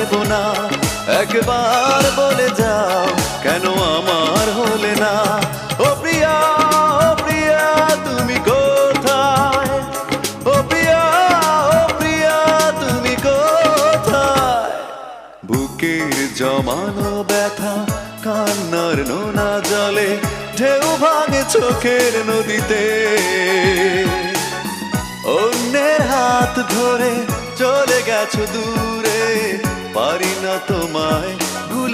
পারবো না। একবার বলে যাও কেন আমার হলে না। ও প্রিয়া, ও প্রিয়া তুমি কোথায়? ও প্রিয়া, ও প্রিয়া তুমি কোথায়? বুকের জমানো ব্যথা কান্নার নোনা জলে ঢেউ ভাঙে চোখের নদীতে। অন্যের হাত ধরে চলে গেছো দূরে, পারি না তোমায়